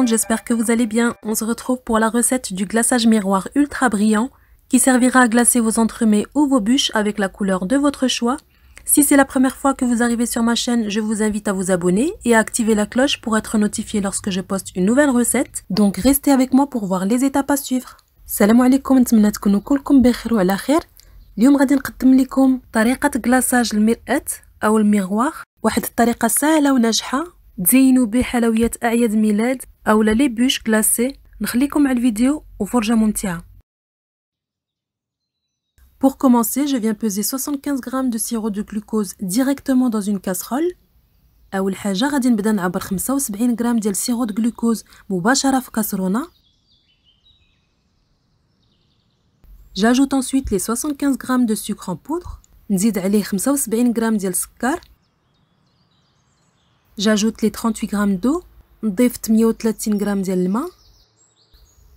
monde, j'espère que vous allez bien. On se retrouve pour la recette du glaçage miroir ultra brillant qui servira à glacer vos entremets ou vos bûches avec la couleur de votre choix. Si c'est la première fois que vous arrivez sur ma chaîne, je vous invite à vous abonner et à activer la cloche pour être notifié lorsque je poste une nouvelle recette. Donc restez avec moi pour voir les étapes à suivre. Salam alaikum, نتمنى تكونوا كلكم بخير وعلى خير. اليوم غادي نقدم لكم طريقة غلاصاج المرآة أو الميغوار، واحد الطريقة سهلة وناجحة تزينوا به حلويات أعياد ميلاد أو لي بوش غلاسي. نخليكم مع الفيديو وفرجة ممتعة. Pour commencer, je viens peser 75 g de sirop de glucose directement dans une casserole. أول حاجة غادي نبدا نعبر 75 g ديال sirop de glucose مباشرة في كاسرونة. J'ajoute ensuite les 75 g de sucre en poudre. نزيد عليه 75 g ديال السكر. J'ajoute les 38 g d'eau. نضيف 38 g ديال الماء.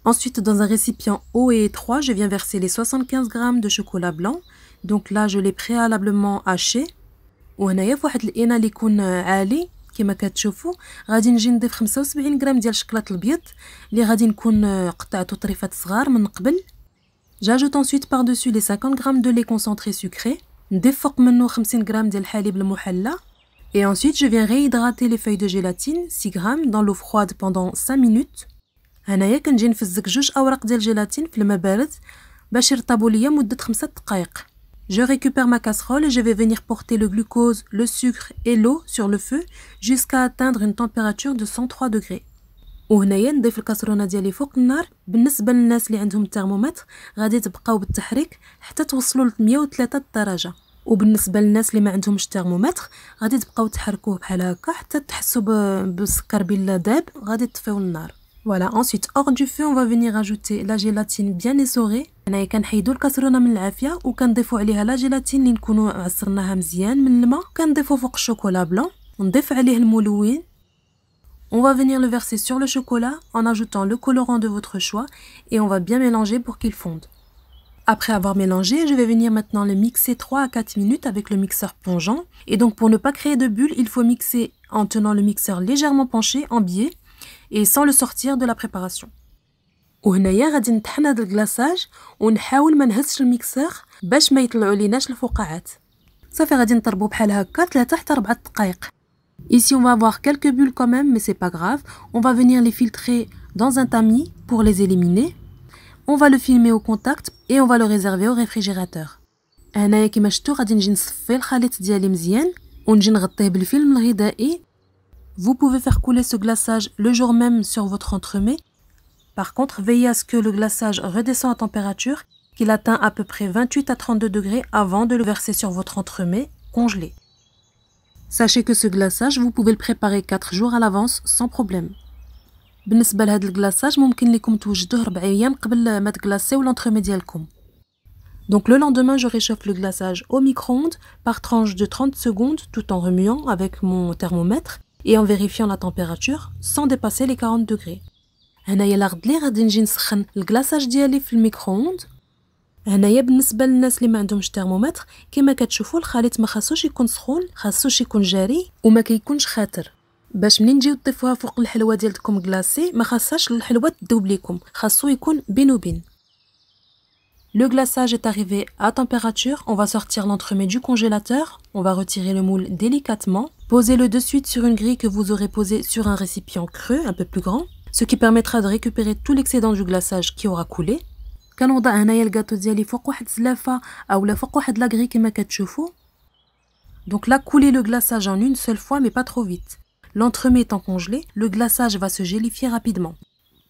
Ensuite, dans un récipient haut et étroit, je viens verser les 75 g de chocolat blanc. Donc là, je l'ai préalablement haché. وهنايا في واحد الاناء اللي يكون عالي كما كتشوفوا غادي نجي نضيف 75 g ديال الشكلاط الابيض اللي غادي نكون قطعته طريفات صغار من قبل. J'ajoute ensuite par-dessus les 50 g de lait concentré sucré. نضيف فوق منه 50 g ديال الحليب المحلى. Et ensuite, je viens réhydrater les feuilles de gélatine 6 g dans l'eau froide pendant 5 minutes. هنايا كنجي نفزك جوج اوراق ديال الجيلاتين في الماء بارد باش يرطبوا ليا مده 5 دقائق. Je récupère ma casserole et je vais venir porter le glucose, le sucre et l'eau sur le feu jusqu'à atteindre une température de 103 degrés. وهنايا نضيف الكاسرونه ديالي فوق النار. بالنسبه للناس اللي عندهم الترمومتر غادي تبقاو بالتحريك حتى توصلوا ل 103 درجه، وبالنسبه للناس اللي ما عندهمش الترمومتر غادي تبقاو تحركوه بحال هكا حتى تحسوا بالسكر بلا داب غادي تطفيو النار. Voilà, ensuite hors du feu, on va venir ajouter la gélatine bien essorée. هنايا كنحيدوا الكاسرونه من العافيه وكنضيفوا عليها لا جيلاتين اللي نكونوا عصرناها مزيان من الماء، كنضيفوا فوق الشوكولا بلون ونضيف عليه الملون. On va venir le verser sur le chocolat en ajoutant le colorant de votre choix et on va bien mélanger pour qu'il fonde. Après avoir mélangé, je vais venir maintenant le mixer 3 à 4 minutes avec le mixeur plongeant. Et donc pour ne pas créer de bulles, il faut mixer en tenant le mixeur légèrement penché en biais et sans le sortir de la préparation. وهنايا غادي نطحن هذا الكلاصاج ونحاول ما نهزش الميكسور باش ما يطلعوا ليناش الفقاعات. صافي غادي نطربوا بحال هكا 3 حتى 4 دقائق. Ici on va avoir quelques bulles quand même mais c'est pas grave. On va venir les filtrer dans un tamis pour les éliminer. On va le filmer au contact et on va le réserver au réfrigérateur. هنايا كما شفتوا غادي نجي نصفي الخليط ديالي مزيان ونجي نغطيه بالفيلم الغذائي. Vous pouvez faire couler ce glaçage le jour même sur votre entremets. Par contre, veillez à ce que le glaçage redescende à température, qu'il atteint à peu près 28 à 32 degrés avant de le verser sur votre entremets congelé. Sachez que ce glaçage, vous pouvez le préparer 4 jours à l'avance sans problème. بالنسبة لهاد الكلاصاج ممكن لكم توجدوه 4 أيام قبل ما تكلاصيو l'entremets ديالكم. Donc le lendemain, je réchauffe le glaçage au micro-ondes par tranche de 30 secondes tout en remuant avec mon thermomètre et en vérifiant la température sans dépasser les 40 degrés. هنايا لاغد لي غادي نجي نسخن الكلاصاج ديالي في الميكرووند. هنايا بالنسبه للناس اللي ما عندهمش ترمومتر كما كتشوفوا الخليط ما خاصوش يكون سخون، خاصوش يكون جاري وما كيكونش خاطر باش منين تجيو تضيفوها فوق الحلوه ديالكم كلاصي ما خاصهاش الحلوه تذوب ليكم، خاصو يكون بين وبين. Le glaçage est arrivé à température, on va sortir l'entremet du congélateur, on va retirer le moule délicatement, poser-le de suite sur une grille que vous aurez posée sur un récipient creux un peu plus grand, ce qui permettra de récupérer tout l'excédent du glaçage qui aura coulé. كنوضع هنايا الكاطو ديالي فوق واحد الزلافه اولا فوق واحد لاغري كما كتشوفوا. Donc là, coulez le glaçage en une seule fois mais pas trop vite. L'entremet étant congelé, le glaçage va se gélifier rapidement.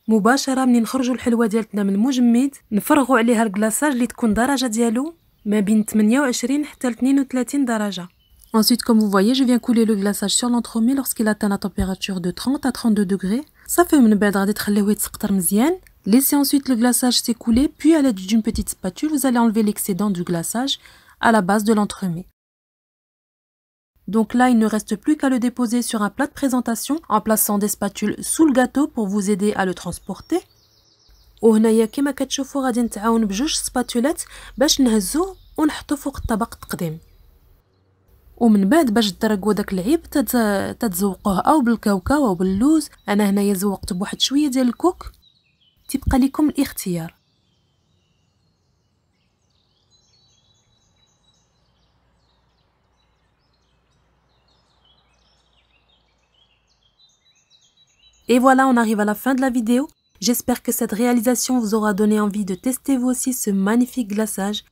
مباشرة منين نخرجوا الحلوة ديالتنا من المجمد نفرغوا عليها الكلاصاج اللي تكون درجة ديالو ما بين 28 حتى 32 درجة. Ensuite, comme vous voyez, je viens couler le glaçage sur l'entremet lorsqu'il atteint la température de 30 à 32 degrés. صافي من بعد غادي تخليوه يتسقطر مزيان. Laissez ensuite le glaçage s'écouler, puis à l'aide d'une petite spatule, vous allez enlever l'excédent du glaçage à la base de l'entremet. Donc là, il ne reste plus qu'à le déposer sur un plat de présentation en plaçant des spatules sous le gâteau pour vous aider à le transporter. وهنايا كما كتشوفوا غادي نتعاون بجوج سباتولات باش نهزوه ونحطو فوق الطبق التقديم. ومن بعد باش تدرقوا داك العيب تتزوقوه او بالكاوكاو او باللوز. انا هنايا زوقت بواحد شويه ديال الكوك، تبقى لكم الاختيار. Et voilà, on arrive à la fin de la vidéo. J'espère que cette réalisation vous aura donné envie de tester vous aussi ce magnifique glaçage.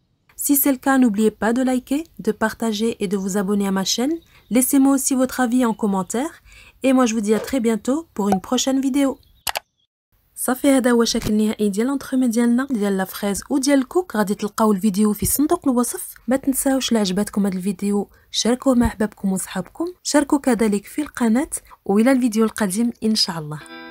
Si c'est le cas, n'oubliez pas de liker, de partager et de vous abonner à ma chaîne. Laissez-moi aussi votre avis en commentaire. Et moi je vous dis à très bientôt pour une prochaine vidéo. صافي هذا هو الشكل النهائي ديال لونطرومي ديالنا ديال لا فريز وديال الكوك. غادي تلقاو الفيديو في صندوق الوصف. ما تنساوش لا عجبتكم هذا الفيديو شاركوه مع احبابكم وصحابكم، شاركوا كذلك في القناه، والى الفيديو القادم ان شاء الله.